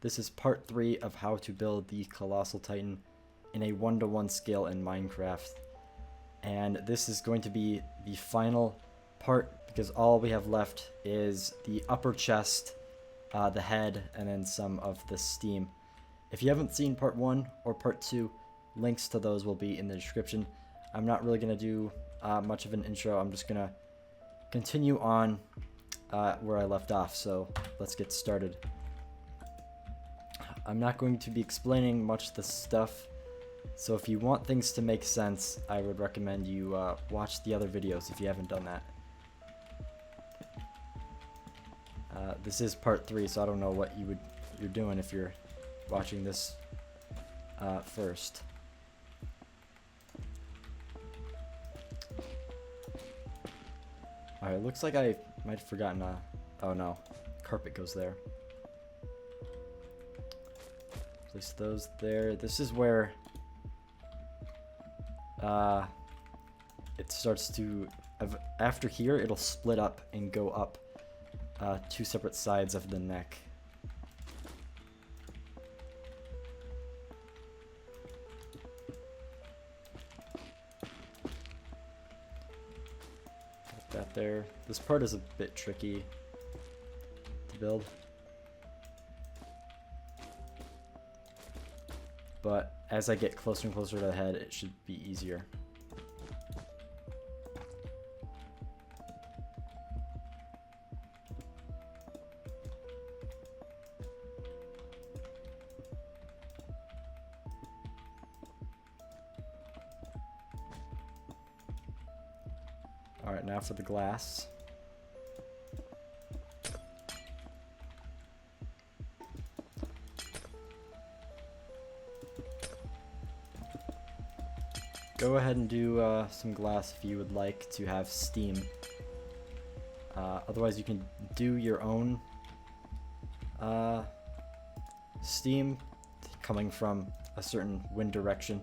This is part 3 of how to build the Colossal Titan in a 1-to-1 scale in Minecraft. And this is going to be the final part because all we have left is the upper chest, the head, and then some of the steam. If you haven't seen part 1 or part 2, links to those will be in the description. I'm not really going to do much of an intro. I'm just going to continue on where I left off. So let's get started. I'm not going to be explaining much of this stuff, so if you want things to make sense, I would recommend you watch the other videos if you haven't done that. This is part 3, so I don't know what you're doing if you're watching this first. Alright, looks like I might have forgotten oh no, carpet goes there. Place those there. This is where it starts to, after here it'll split up and go up 2 separate sides of the neck. Got that there. This part is a bit tricky to build, but as I get closer and closer to the head, it should be easier. Alright, now for the glass. Go ahead and do some glass if you would like to have steam. Otherwise you can do your own steam coming from a certain wind direction.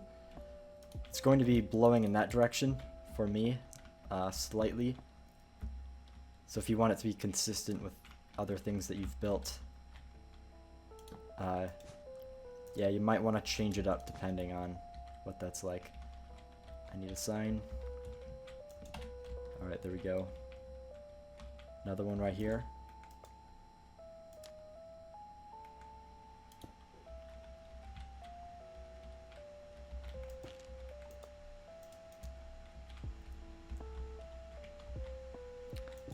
It's going to be blowing in that direction for me, slightly. So if you want it to be consistent with other things that you've built, yeah, you might want to change it up depending on what that's like. I need a sign. Alright, there we go. Another one right here.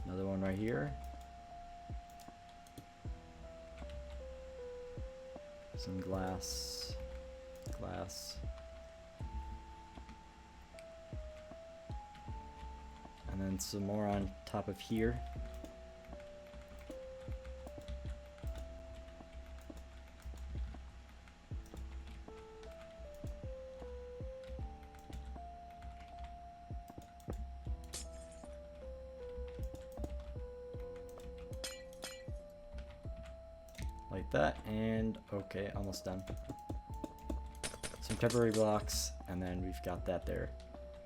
Another one right here. Some glass. Glass. And then some more on top of here. Like that, and okay, almost done. Some temporary blocks, and then we've got that there.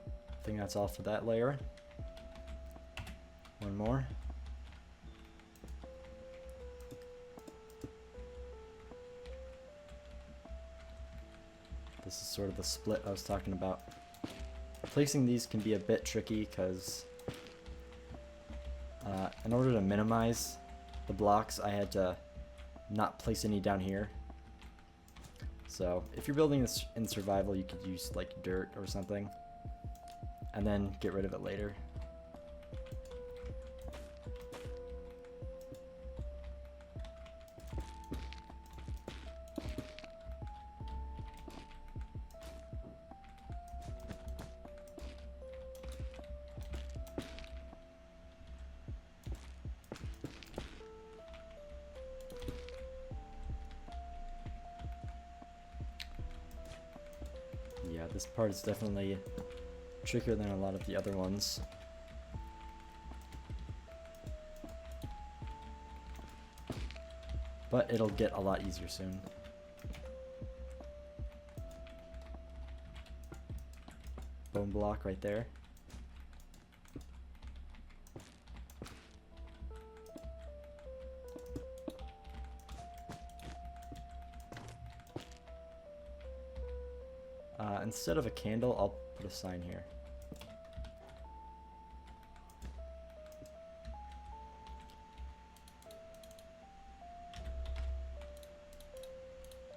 I think that's all for that layer. One more. This is sort of the split I was talking about. Placing these can be a bit tricky because in order to minimize the blocks, I had to not place any down here. So if you're building this in survival, you could use like dirt or something and then get rid of it later. Yeah, this part is definitely trickier than a lot of the other ones. But it'll get a lot easier soon. Bone block right there. Instead of a candle, I'll put a sign here.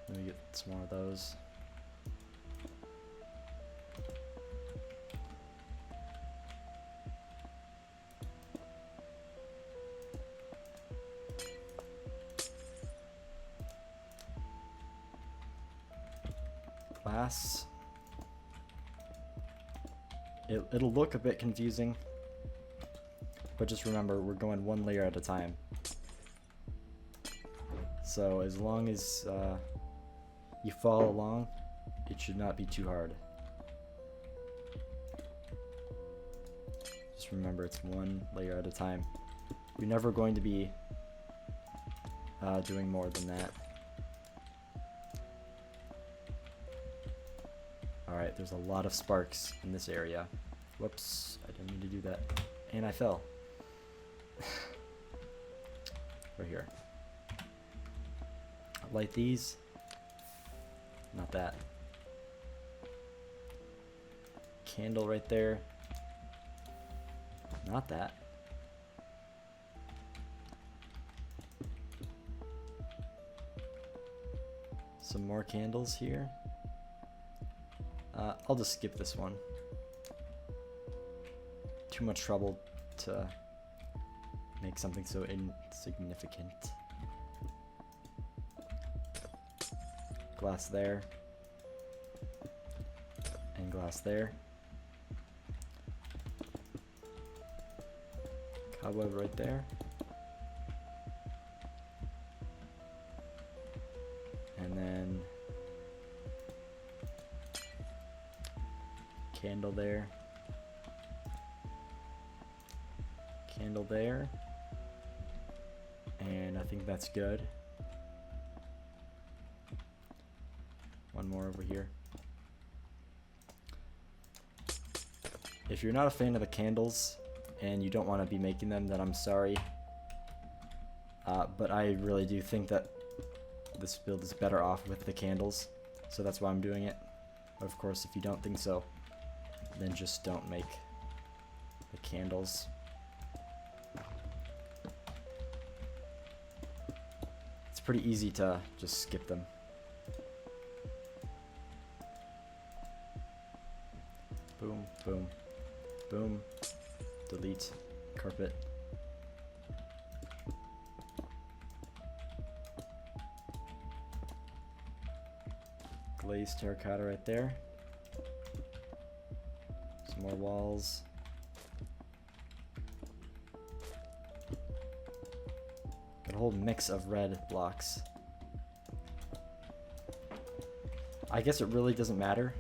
Let me get some more of those. Glass. It'll look a bit confusing, but just remember we're going one layer at a time. So as long as you follow along, it should not be too hard. Just remember it's one layer at a time. You're never going to be doing more than that. Alright, there's a lot of sparks in this area. Whoops, I didn't mean to do that. And I fell. Right here. Light these. Not that. Candle right there. Not that. Some more candles here. I'll just skip this one. Too much trouble to make something so insignificant. Glass there. And glass there. Cobweb right there. And then candle there. Candle there. And I think that's good. One more over here. If you're not a fan of the candles and you don't want to be making them, then I'm sorry. But I really do think that this build is better off with the candles, so that's why I'm doing it. But of course, if you don't think so, then just don't make the candles. It's pretty easy to just skip them. Boom, boom, boom. Delete carpet. Glazed terracotta right there. Some more walls. Got a whole mix of red blocks. I guess it really doesn't matter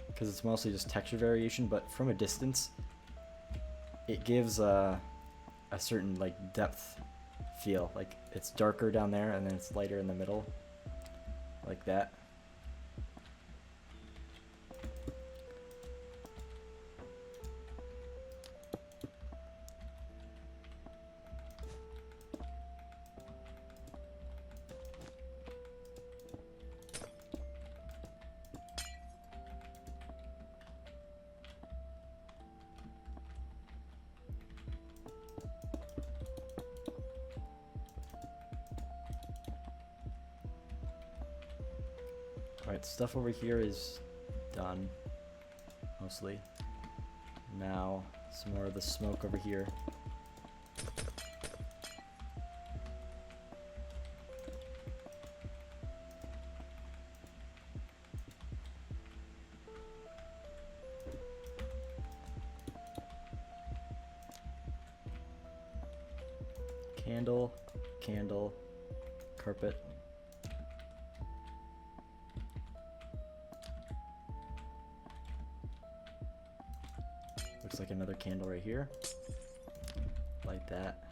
because it's mostly just texture variation, but from a distance it gives a certain like depth feel. Like it's darker down there and then it's lighter in the middle, like that. Alright, stuff over here is done, mostly. Now, some more of the smoke over here. Candle, candle, carpet. Looks like another candle right here. Like that.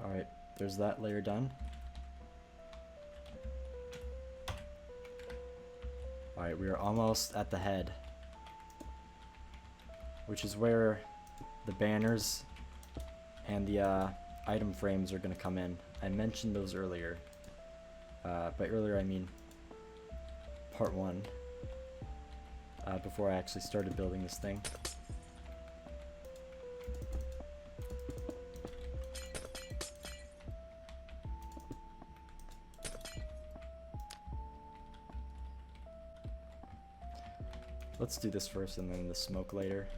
Alright, there's that layer done. Alright, we are almost at the head, which is where the banners and the item frames are going to come in. I mentioned those earlier. By earlier I mean part 1, before I actually started building this thing. Let's do this first and then the smoke later.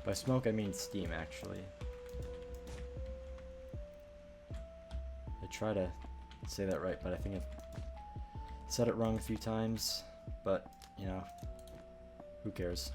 By smoke I mean steam, actually. I try to say that right, but I think I've said it wrong a few times, but, you know, who cares?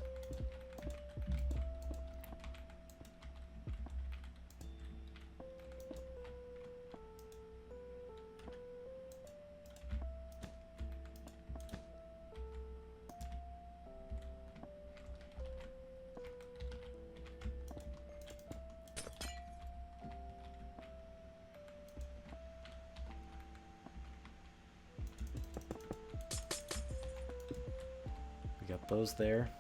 Got those there.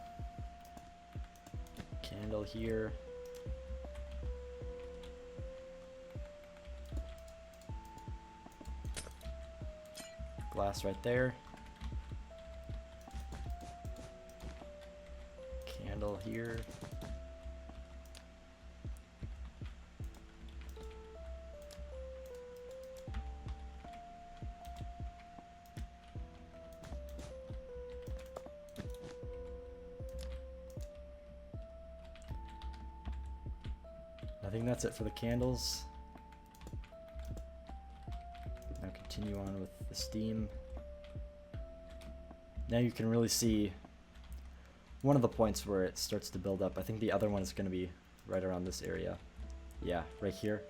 Candle here. Glass right there. Candle here. I think that's it for the candles. Now continue on with the steam. Now you can really see one of the points where it starts to build up. I think the other one is going to be right around this area. Yeah, right here,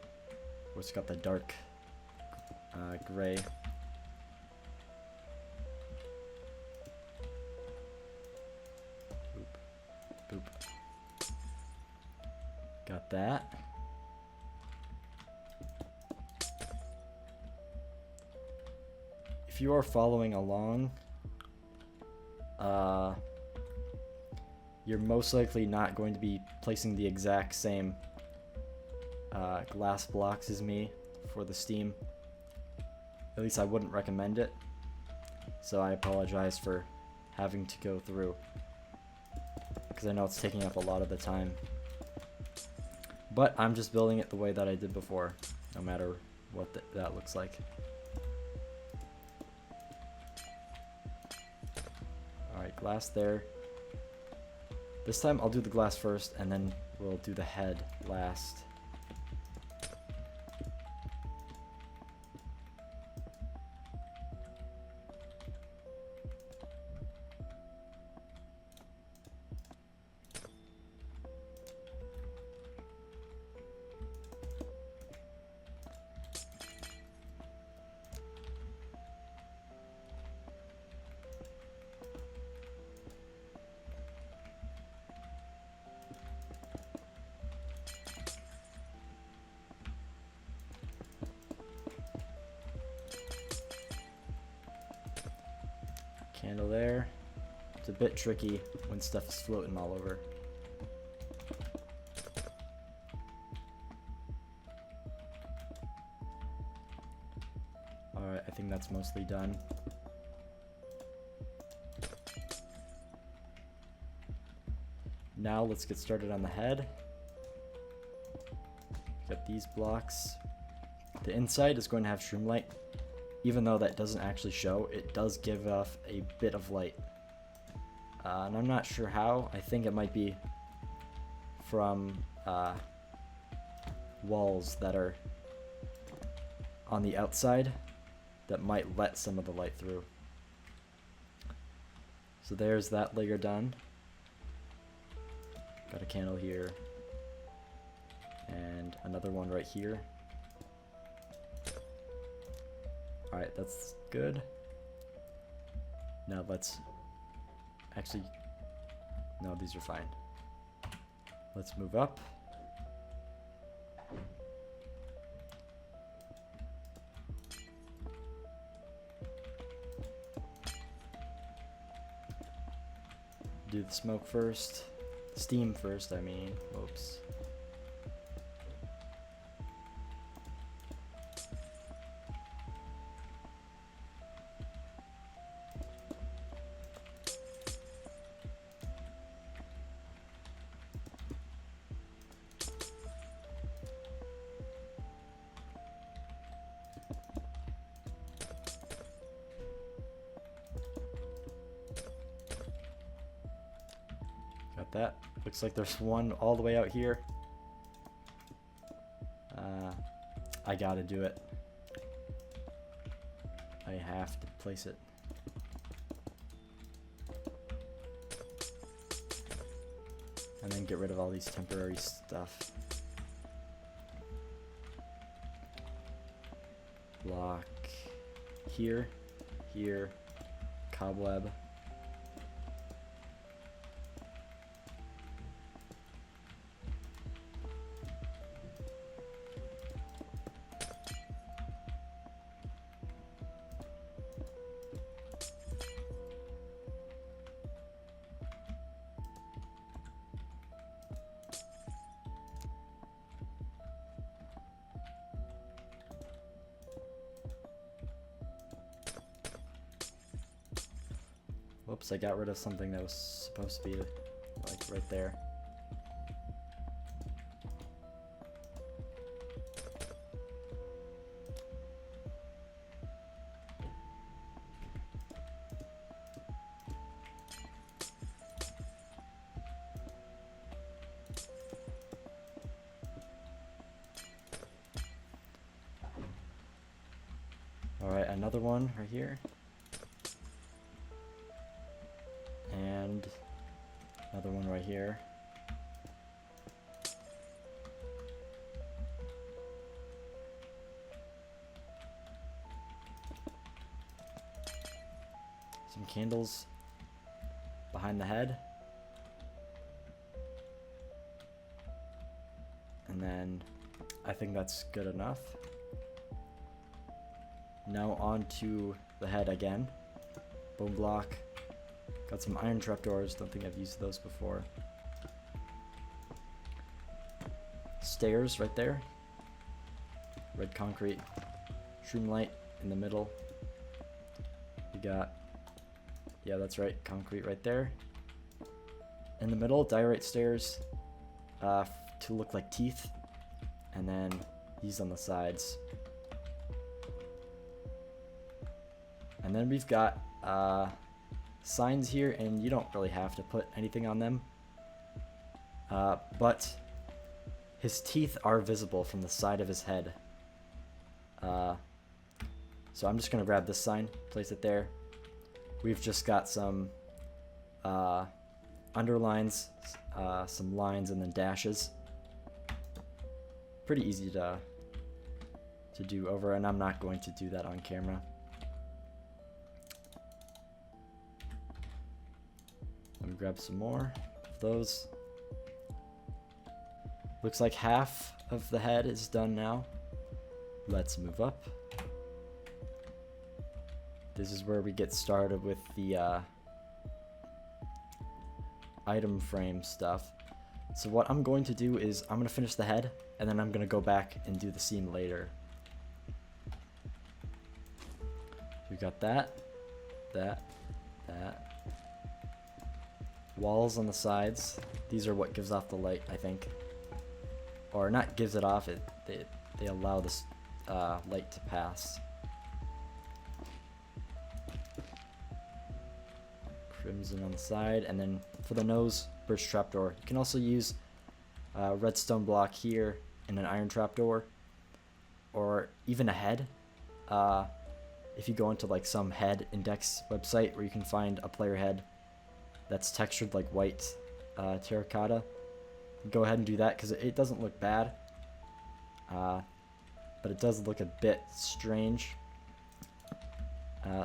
where it's got the dark gray. Boop. Boop. Got that. If you are following along, you're most likely not going to be placing the exact same glass blocks as me for the steam. At least I wouldn't recommend it. So I apologize for having to go through, because I know it's taking up a lot of the time. But I'm just building it the way that I did before, no matter what that looks like. Alright, glass there. This time I'll do the glass first, and then we'll do the head last. Candle there. It's a bit tricky when stuff is floating all over. Alright, I think that's mostly done. Now let's get started on the head. Got these blocks. The inside is going to have shroom light. Even though that doesn't actually show, it does give off a bit of light. And I'm not sure how. I think it might be from walls that are on the outside that might let some of the light through. So there's that layer done. Got a candle here. And another one right here. Alright, that's good. Now let's actually, no, these are fine. Let's move up. do the smoke first. Steam first, I mean. Oops. Got that. Looks like there's one all the way out here. I gotta do it. I have to place it. And then get rid of all these temporary stuff. Block here, here, cobweb. Whoops, I got rid of something that was supposed to be like right there. Alright, another one right here. And another one right here. Some candles behind the head. And then I think that's good enough. Now on to the head again. Bone block. Got some iron trapdoors, don't think I've used those before. Stairs right there. Red concrete. Shroom light in the middle. We got, yeah, that's right, concrete right there. In the middle, diorite stairs to look like teeth. And then these on the sides. And then we've got signs here, and you don't really have to put anything on them. But his teeth are visible from the side of his head. So I'm just going to grab this sign, place it there. We've just got some underlines, some lines, and then dashes. Pretty easy to do over, and I'm not going to do that on camera. Let me grab some more of those. Looks like half of the head is done now. Let's move up. This is where we get started with the item frame stuff. So what I'm going to do is I'm going to finish the head, and then I'm going to go back and do the scene later. We got that. Walls on the sides. These are what gives off the light, I think. Or not gives it off, they allow this light to pass. Crimson on the side, and then for the nose, birch trapdoor. You can also use redstone block here and an iron trapdoor, or even a head. If you go into like some head index website where you can find a player head that's textured like white terracotta, go ahead and do that, because it doesn't look bad, but it does look a bit strange.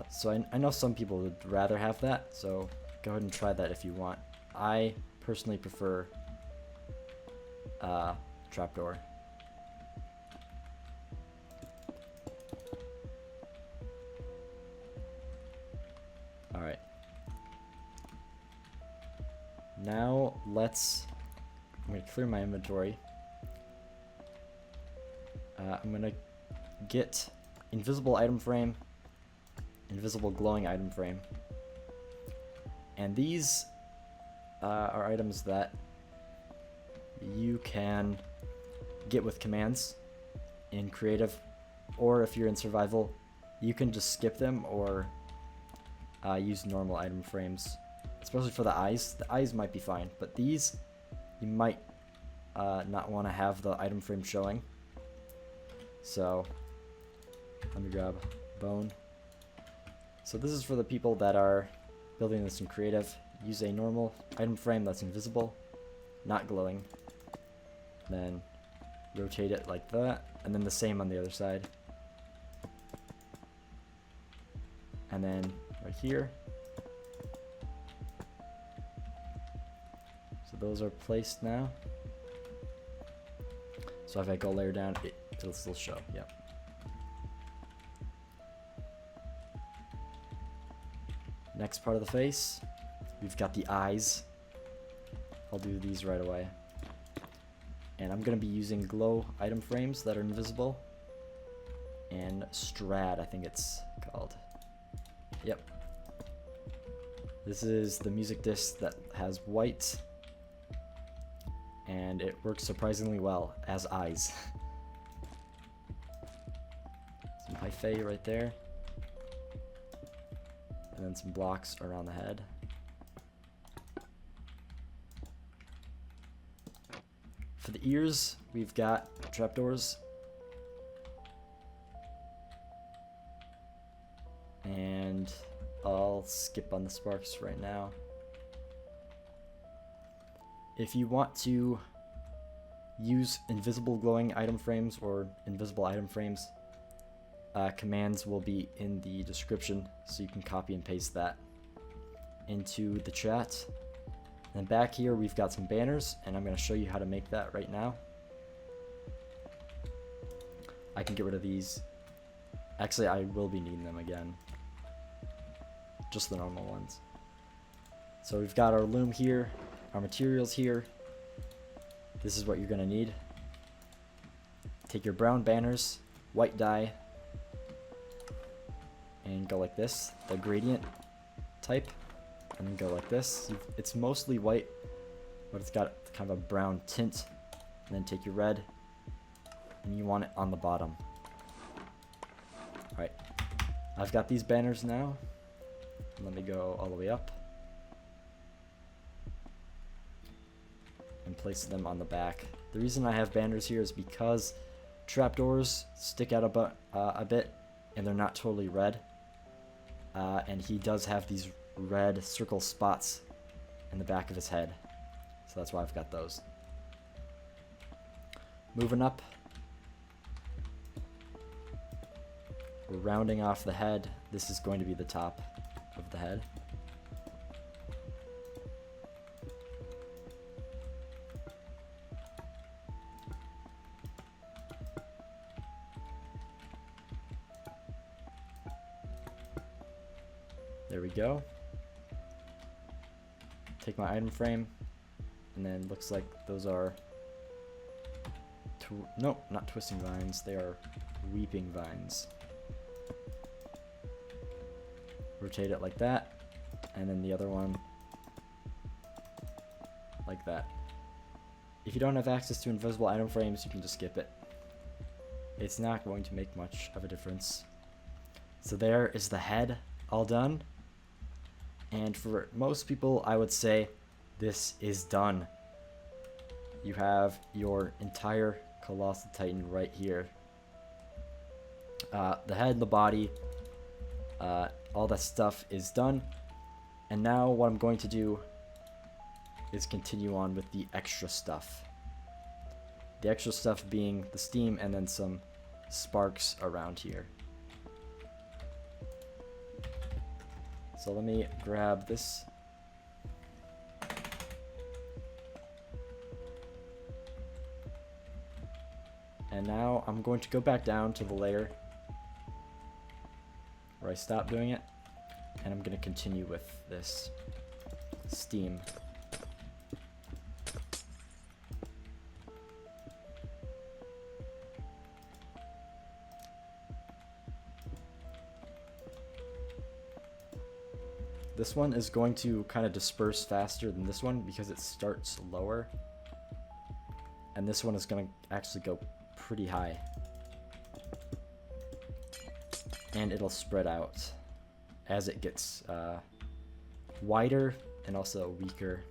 So I know some people would rather have that, so go ahead and try that if you want. I personally prefer trapdoor. Alright. I'm going to clear my inventory. I'm going to get invisible item frame, invisible glowing item frame. And these are items that you can get with commands in creative, or if you're in survival, you can just skip them or use normal item frames, especially for the eyes. The eyes might be fine, but these you might not want to have the item frame showing. So let me grab bone. So this is for the people that are building this in creative. Use a normal item frame that's invisible, not glowing. Then rotate it like that, and then the same on the other side. And then right here. So those are placed now. So if I go layer down, it'll still show. Yep. Next part of the face, we've got the eyes. I'll do these right away. And I'm going to be using glow item frames that are invisible. And Strad, I think it's called. Yep. This is the music disc that has white. And it works surprisingly well as eyes. Some hyphae right there. And then some blocks around the head. For the ears, we've got trapdoors. And I'll skip on the sparks right now. If you want to use invisible glowing item frames or invisible item frames, commands will be in the description, so you can copy and paste that into the chat. And back here we've got some banners, and I'm going to show you how to make that right now. I can get rid of these. Actually, I will be needing them again. Just the normal ones. So we've got our loom here, our materials here. This is what you're going to need. Take your brown banners, white dye, and go like this, the gradient type, and then go like this. It's mostly white, but it's got kind of a brown tint. And then take your red, and you want it on the bottom. Alright, I've got these banners now. Let me go all the way up and place them on the back. The reason I have banners here is because trapdoors stick out a bit, and they're not totally red. And he does have these red circle spots in the back of his head. So that's why I've got those. Moving up. We're rounding off the head. This is going to be the top of the head. There we go. Take my item frame, and then looks like those are no, not twisting vines, they are weeping vines. Rotate it like that, and then the other one like that. If you don't have access to invisible item frames, you can just skip it. It's not going to make much of a difference. So there is the head all done. And for most people, I would say this is done. You have your entire Colossal Titan right here. The head, the body, all that stuff is done. And now what I'm going to do is continue on with the extra stuff. The extra stuff being the steam and then some sparks around here. So let me grab this. And now I'm going to go back down to the layer where I stopped doing it, and I'm going to continue with this steam. This one is going to kind of disperse faster than this one because it starts lower. And this one is going to actually go pretty high. And it'll spread out as it gets wider and also weaker,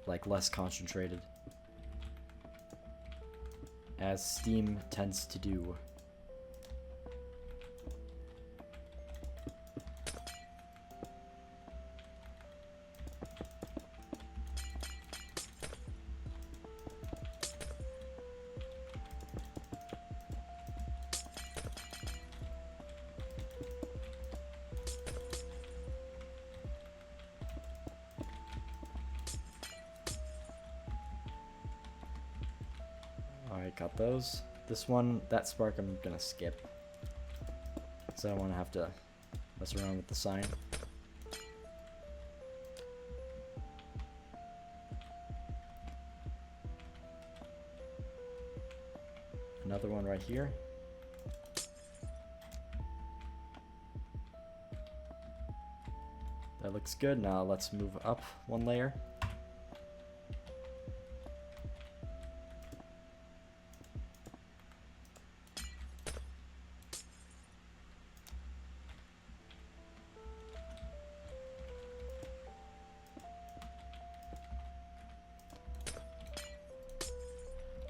like less concentrated, as steam tends to do. Alright, got those. This one, that spark I'm gonna skip, because I don't want to have to mess around with the sign. Another one right here. That looks good. Now let's move up one layer.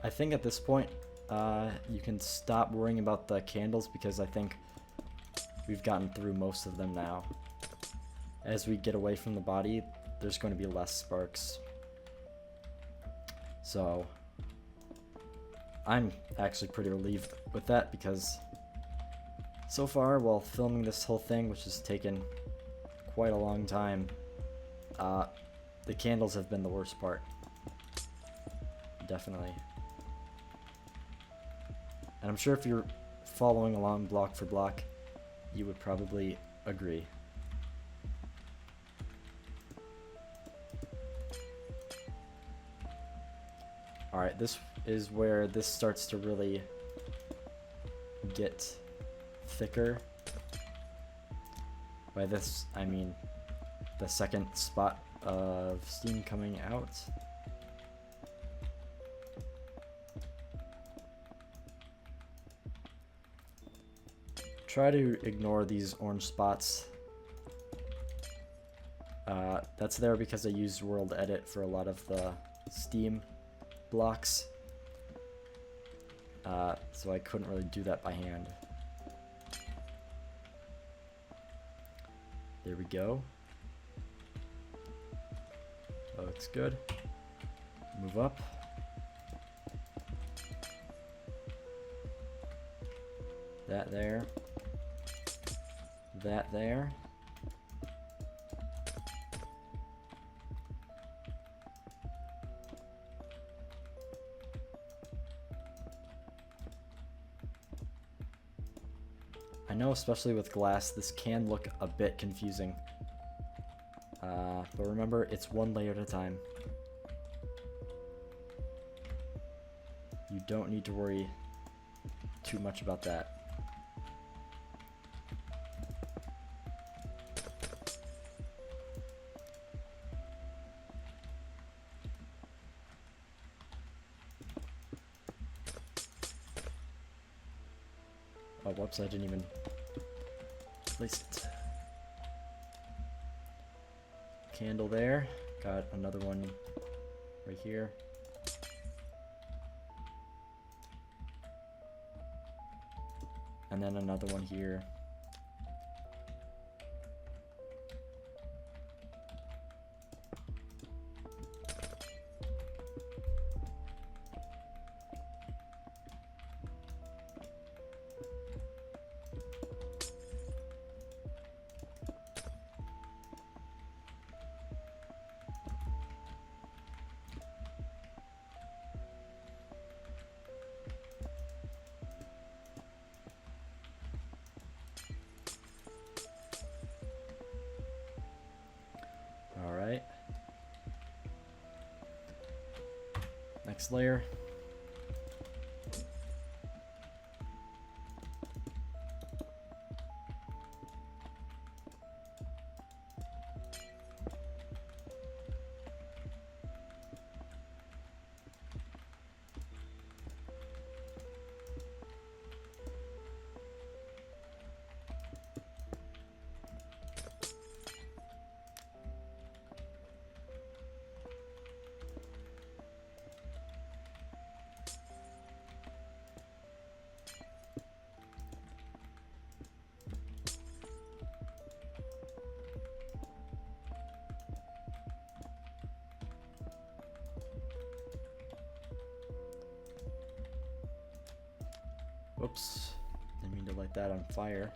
I think at this point, you can stop worrying about the candles because I think we've gotten through most of them now. As we get away from the body, there's going to be less sparks. So, I'm actually pretty relieved with that because so far, while filming this whole thing, which has taken quite a long time, the candles have been the worst part. Definitely. And I'm sure if you're following along block for block, you would probably agree. Alright, this is where this starts to really get thicker. By this, I mean the second spot of steam coming out. Try to ignore these orange spots. That's there because I used World Edit for a lot of the steam blocks. So I couldn't really do that by hand. There we go. That looks good. Move up. That there. That there. I know, especially with glass, this can look a bit confusing. But remember, it's one layer at a time. You don't need to worry too much about that. Oh, whoops, I didn't even place it. Candle there. Got another one right here. And then another one here. Alright. Next layer. Whoops, didn't mean to light that on fire.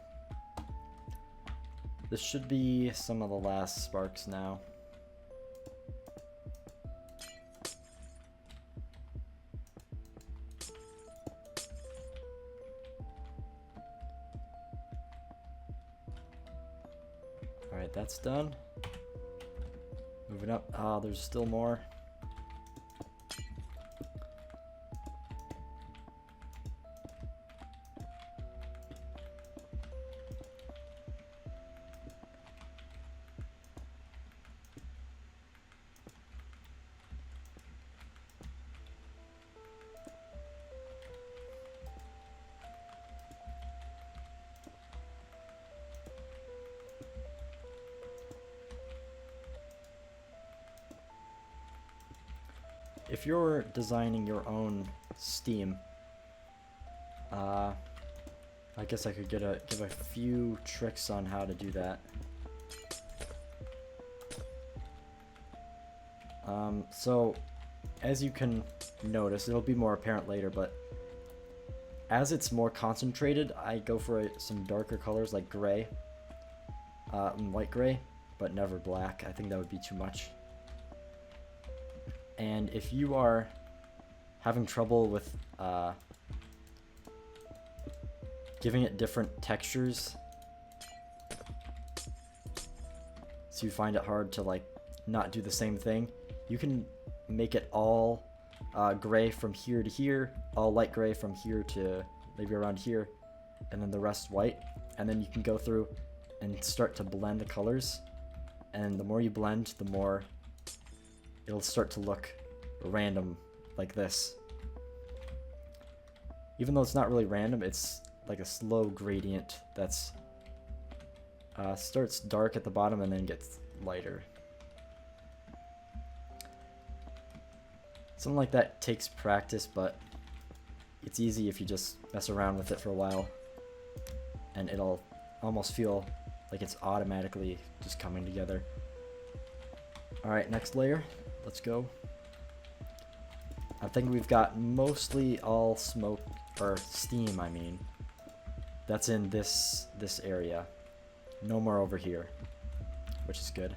This should be some of the last sparks now. Alright, that's done. Moving up. Ah, there's still more. If you're designing your own Steam, I guess I could give a few tricks on how to do that. So, as you can notice, it'll be more apparent later, but as it's more concentrated, I go for some darker colors like gray, and light gray, but never black. I think that would be too much. And if you are having trouble with giving it different textures, so you find it hard to like not do the same thing, you can make it all gray from here to here, all light gray from here to maybe around here, and then the rest white. And then you can go through and start to blend the colors, and the more you blend, the more it'll start to look random like this. Even though it's not really random, it's like a slow gradient that's starts dark at the bottom and then gets lighter. Something like that takes practice, but it's easy if you just mess around with it for a while, and it'll almost feel like it's automatically just coming together. Alright, next layer. Let's go. I think we've got mostly all smoke, or steam, I mean. That's in this area. No more over here, which is good.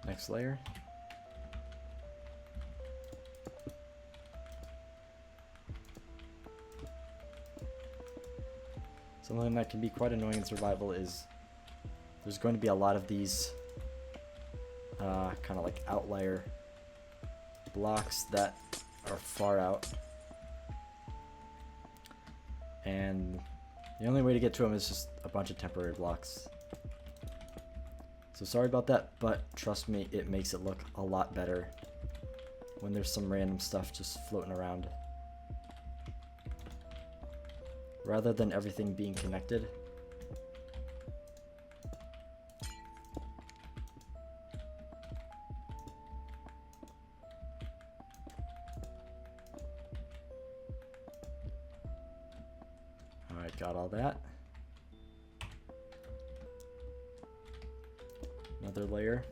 Next layer. Something that can be quite annoying in survival is there's going to be a lot of these kind of like outlier blocks that are far out, and the only way to get to them is just a bunch of temporary blocks. So sorry about that, but trust me, it makes it look a lot better when there's some random stuff just floating around, rather than everything being connected. Alright, got all that. Another layer.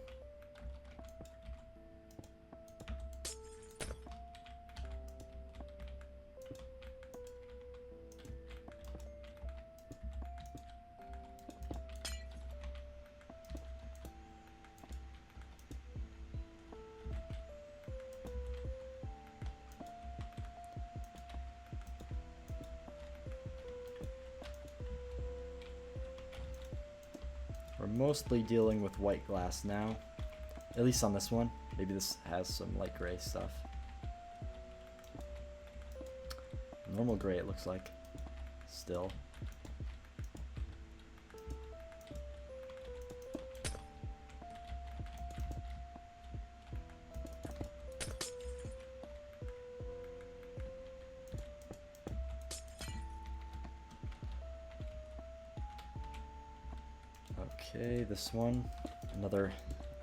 We're mostly dealing with white glass now, at least on this one. Maybe this has some light gray stuff. Normal gray, it looks like. Still. Okay, this one, another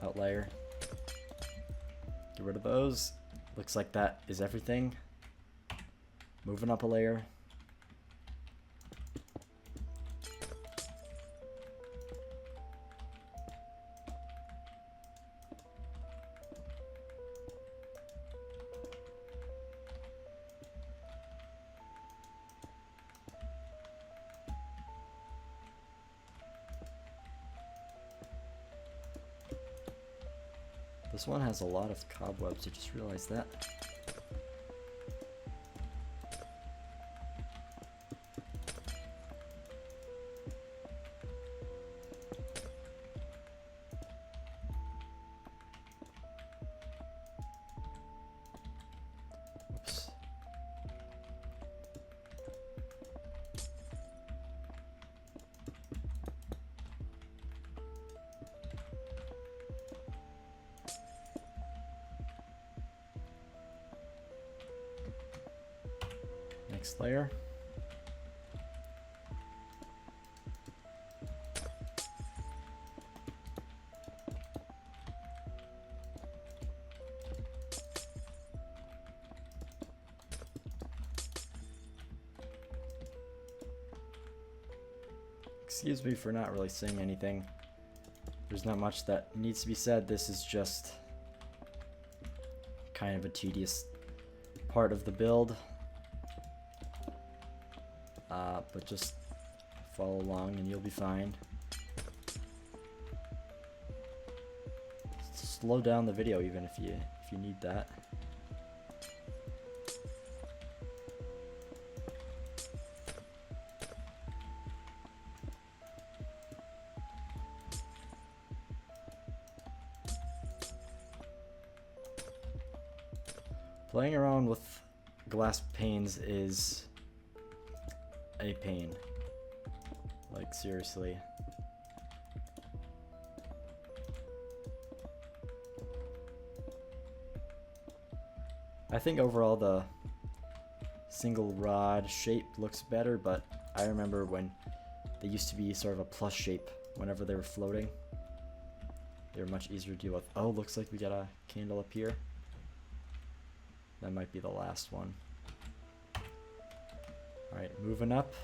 outlier. Get rid of those. Looks like that is everything. Moving up a layer. This one has a lot of cobwebs, I just realized that. Oops. Next layer. Excuse me for not really saying anything. There's not much that needs to be said. This is just kind of a tedious part of the build. But just follow along and you'll be fine. Slow down the video even if you need that. Playing around with glass panes is a pain. Like, seriously. I think overall the single rod shape looks better, but I remember when they used to be sort of a plus shape whenever they were floating. They were much easier to deal with. Oh, looks like we got a candle up here. That might be the last one. Alright, moving up.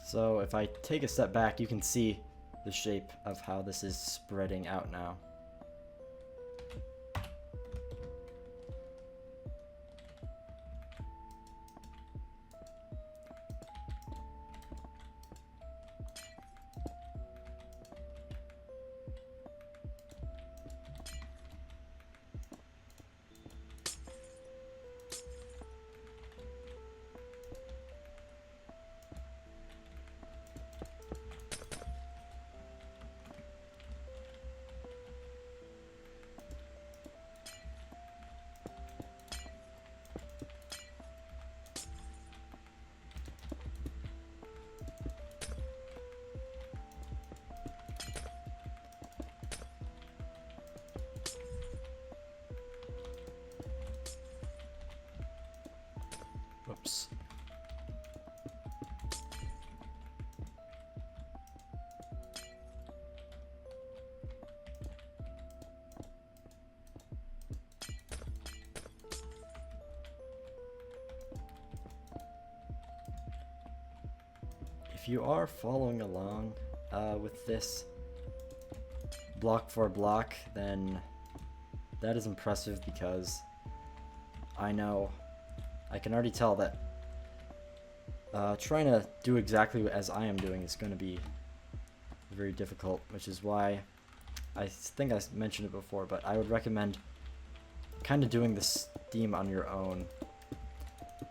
So if I take a step back, you can see the shape of how this is spreading out now. Whoops. if you are following along with this block for block, then that is impressive, because I know I can already tell that trying to do exactly as I am doing is going to be very difficult, which is why I think I mentioned it before, but I would recommend kind of doing this theme on your own.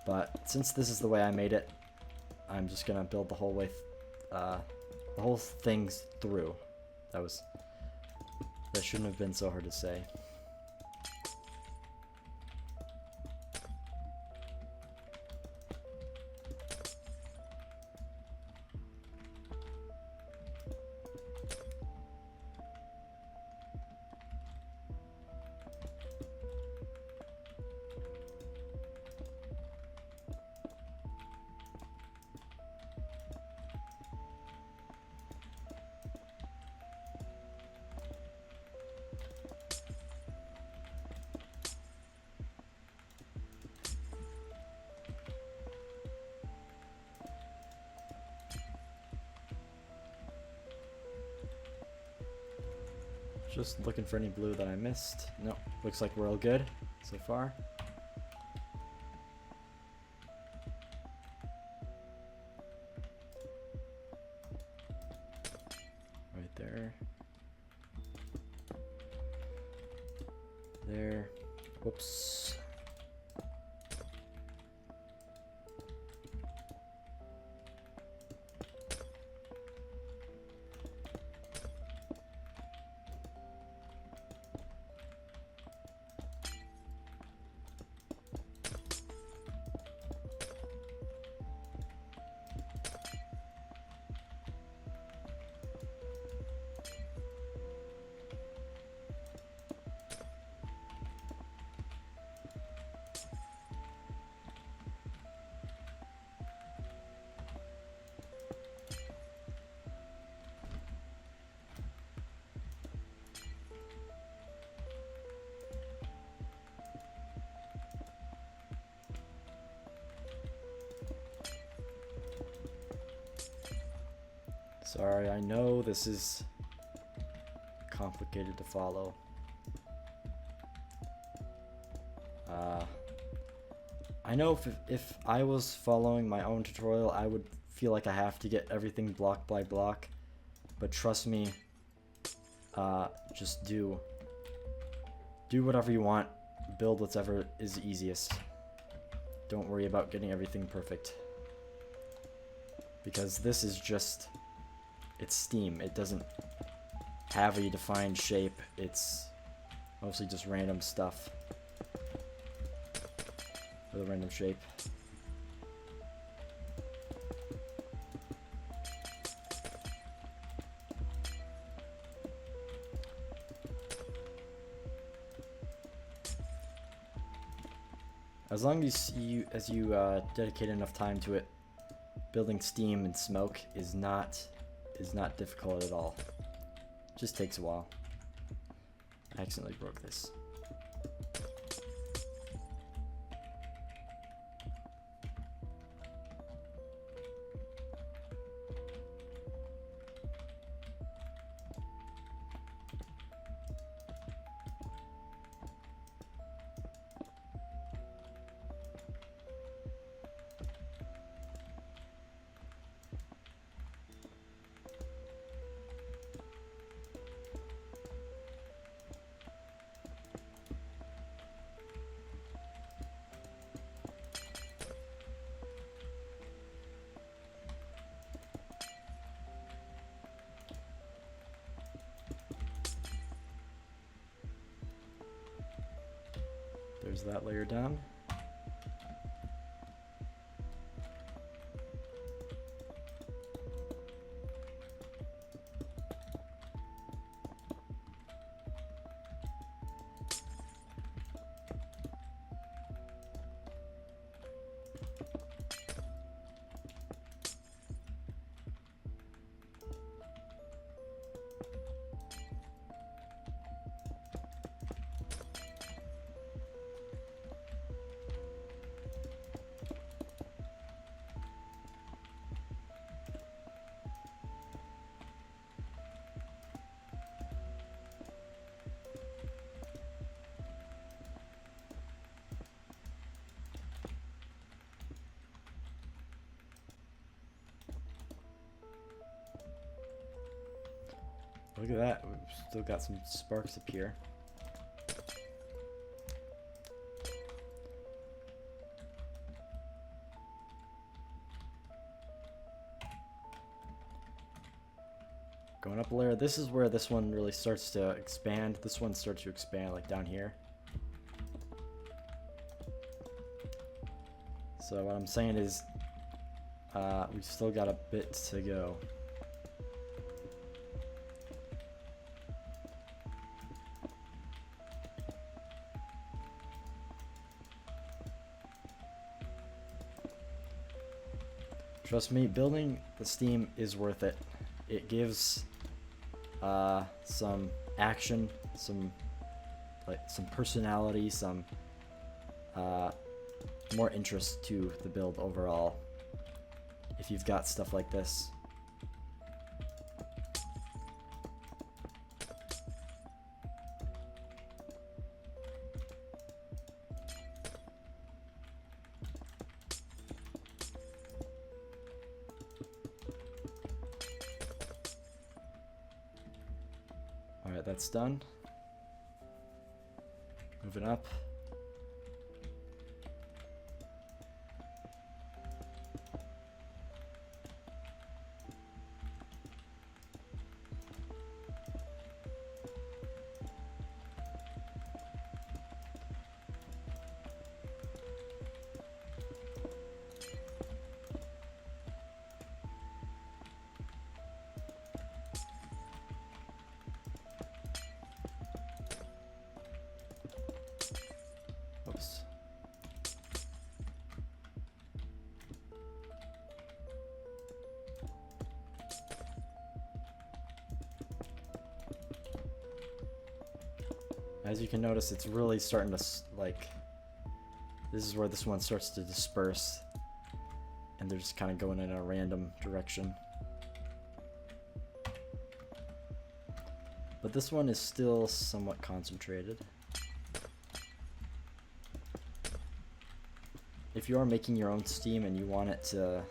But since this is the way I made it, I'm just gonna build the whole way, the whole thing's through. That shouldn't have been so hard to say. Just looking for any blue that I missed. Nope, looks like we're all good so far. Right there. There. Whoops. Sorry, I know this is complicated to follow. I know if I was following my own tutorial, I would feel like I have to get everything block by block. But trust me, just do whatever you want. Build whatever is easiest. Don't worry about getting everything perfect. Because this is just... it's Steam. It doesn't have a defined shape. It's mostly just random stuff with a random shape. As long as you dedicate enough time to it, building steam and smoke is not difficult at all. Just takes a while. I accidentally broke this. There's that layer done. Look at that. We've still got some sparks up here. Going up a layer. This is where this one really starts to expand. This one starts to expand like down here. So what I'm saying is we've still got a bit to go. Trust me, building the steam is worth it. It gives some action, some personality, some more interest to the build overall. If you've got stuff like this. Alright, that's done. Moving up. Oops. As you can notice, it's really starting to, like, this is where this one starts to disperse, and they're just kind of going in a random direction. But this one is still somewhat concentrated. If you are making your own steam and you want it to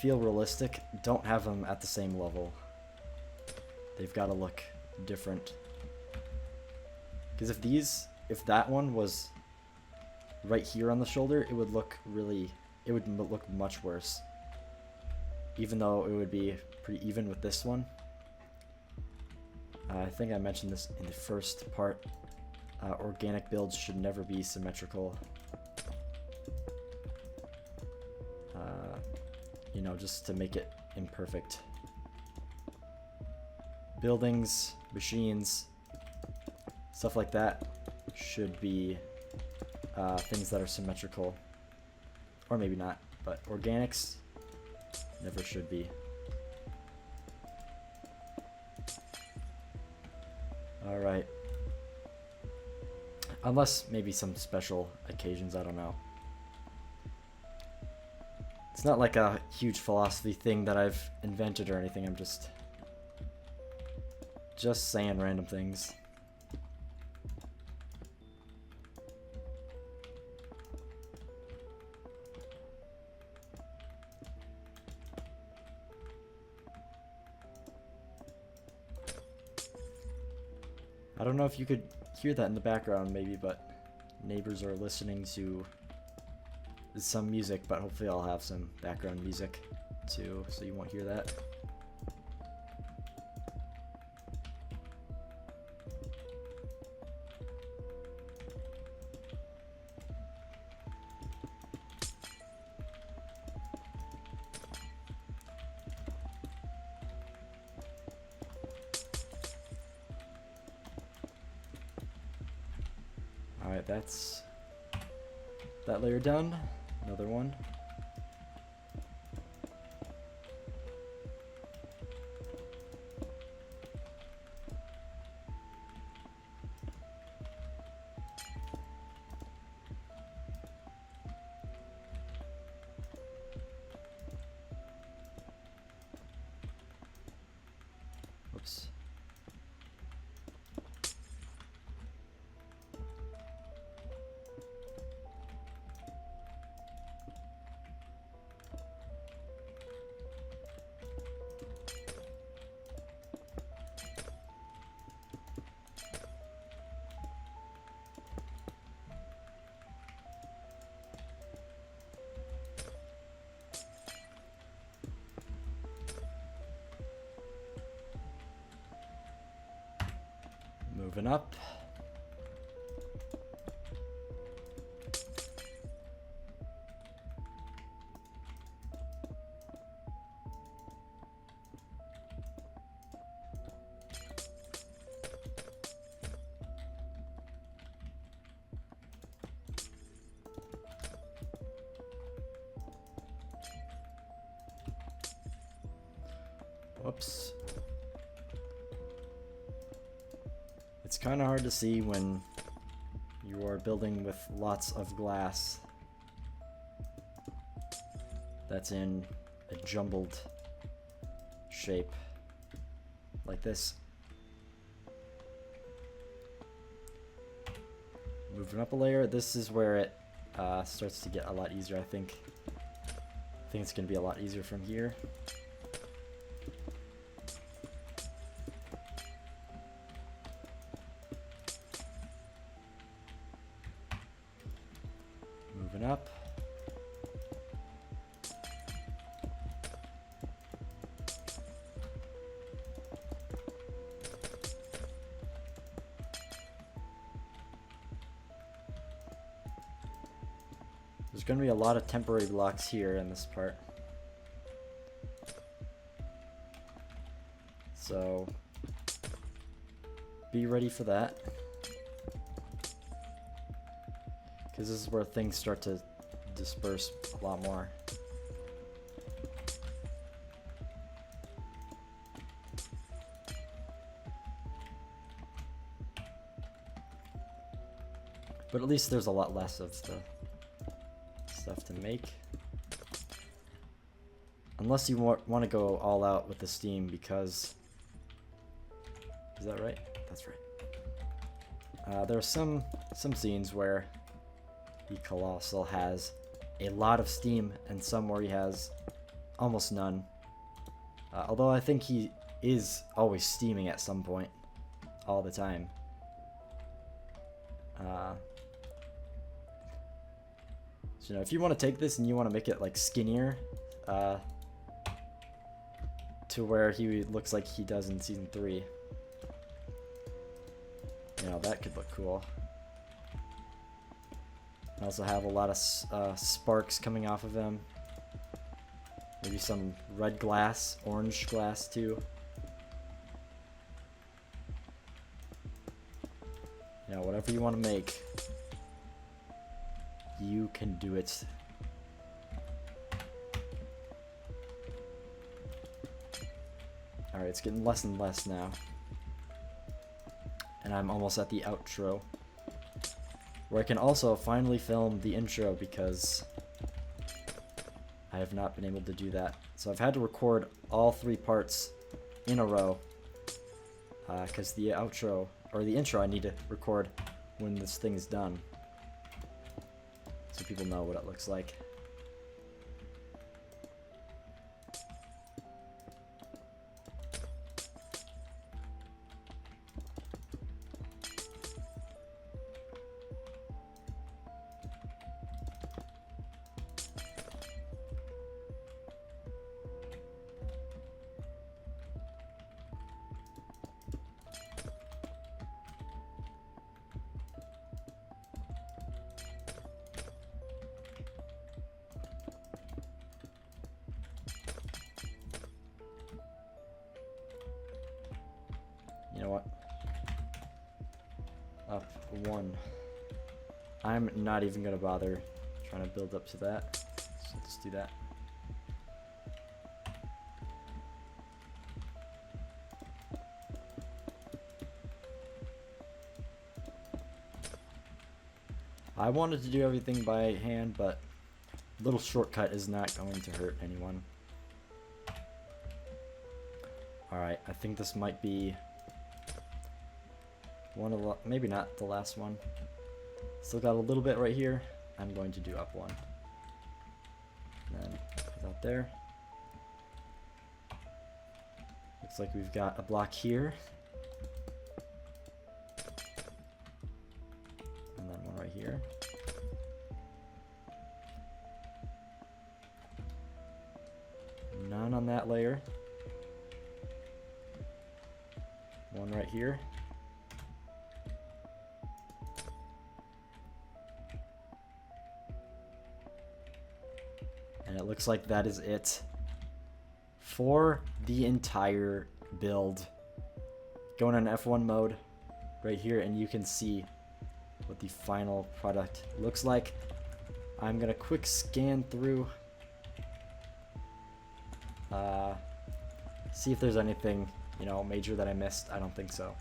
feel realistic, don't have them at the same level. They've got to look different. Because if that one was right here on the shoulder, it would look look much worse. Even though it would be pretty even with this one. I think I mentioned this in the first part. Organic builds should never be symmetrical. You know, just to make it imperfect. Buildings, machines, stuff like that should be things that are symmetrical. Or maybe not, but organics never should be. Alright. Unless maybe some special occasions, I don't know. It's not like a huge philosophy thing that I've invented or anything, I'm just saying random things. I don't know if you could hear that in the background maybe, but neighbors are listening to some music, but hopefully I'll have some background music too, so you won't hear that. Alright, that's that layer done. Another one. Oops. Moving up. Whoops. It's kind of hard to see when you are building with lots of glass that's in a jumbled shape like this. Moving up a layer, this is where it starts to get a lot easier, I think. I think it's going to be a lot easier from here. Moving up. There's going to be a lot of temporary blocks here in this part. So be ready for that. Because this is where things start to disperse a lot more. But at least there's a lot less of the stuff to make. Unless you want to go all out with the steam, because... Is that right? That's right. There are some scenes where the Colossal has a lot of steam and some where he has almost none. Although I think he is always steaming at some point, all the time. So, you know, if you want to take this and you want to make it like skinnier, to where he looks like he does in season 3, you know, that could look cool. I also have a lot of sparks coming off of him. Maybe some red glass, orange glass too. You know, whatever you want to make, you can do it. Alright, it's getting less and less now. And I'm almost at the outro, where I can also finally film the intro, because I have not been able to do that. So I've had to record all 3 parts in a row, because the outro, or the intro, I need to record when this thing is done, so people know what it looks like. You know what? Up 1. I'm not even gonna bother trying to build up to that. So let's do that. I wanted to do everything by hand, but a little shortcut is not going to hurt anyone. Alright, I think this might be one of the, maybe not the last one. Still got a little bit right here. I'm going to do up 1. And then put that there. Looks like we've got a block here. And then one right here. None on that layer. One right here. And it looks like that is it for the entire build. Going on F1 mode right here, and you can see what the final product looks like. I'm gonna quick scan through, see if there's anything, you know, major that I missed. I don't think so,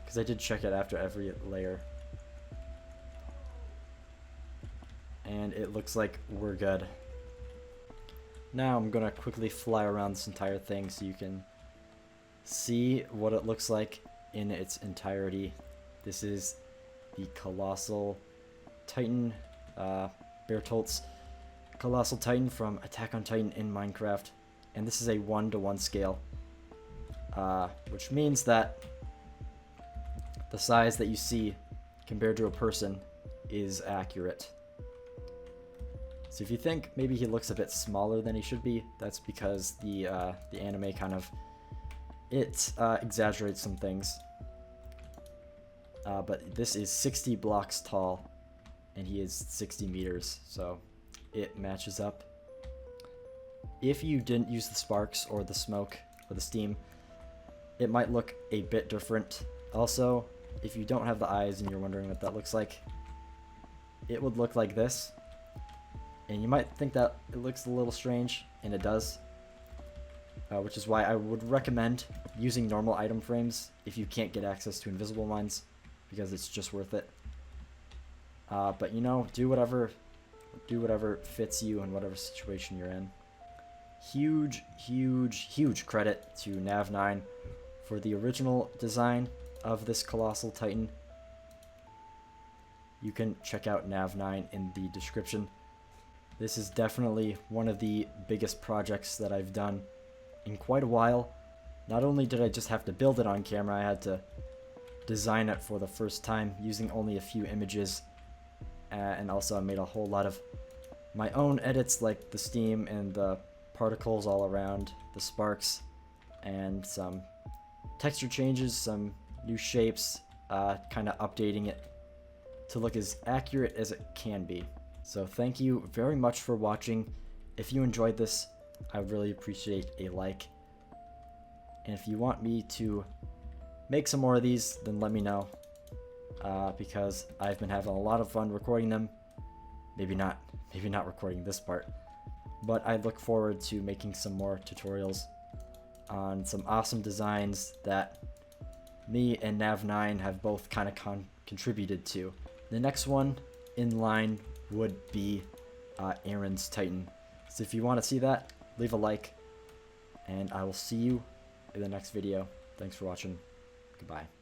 because I did check it after every layer. And it looks like we're good. Now I'm gonna quickly fly around this entire thing so you can see what it looks like in its entirety. This is the Colossal Titan, Bertolt's Colossal Titan from Attack on Titan in Minecraft, and this is a 1-to-1 scale, which means that the size that you see compared to a person is accurate. So if you think maybe he looks a bit smaller than he should be, that's because the anime kind of exaggerates some things. But this is 60 blocks tall, and he is 60 meters, so it matches up. If you didn't use the sparks or the smoke or the steam, it might look a bit different. Also, if you don't have the eyes and you're wondering what that looks like, it would look like this. And you might think that it looks a little strange, and it does. Which is why I would recommend using normal item frames if you can't get access to invisible mines, because it's just worth it. But you know, do whatever fits you in whatever situation you're in. Huge, huge, huge credit to Nav9 for the original design of this Colossal Titan. You can check out Nav9 in the description. This is definitely one of the biggest projects that I've done in quite a while. Not only did I just have to build it on camera, I had to design it for the first time using only a few images, and also I made a whole lot of my own edits, like the steam and the particles all around, the sparks, and some texture changes, some new shapes, kind of updating it to look as accurate as it can be. So thank you very much for watching. If you enjoyed this, I would really appreciate a like. And if you want me to make some more of these, then let me know. Because I've been having a lot of fun recording them. Maybe not recording this part. But I look forward to making some more tutorials on some awesome designs that me and Nav9 have both kind of contributed to. The next one in line would be Aaron's Titan. So if you want to see that, leave a like, and I will see you in the next video. Thanks for watching. Goodbye.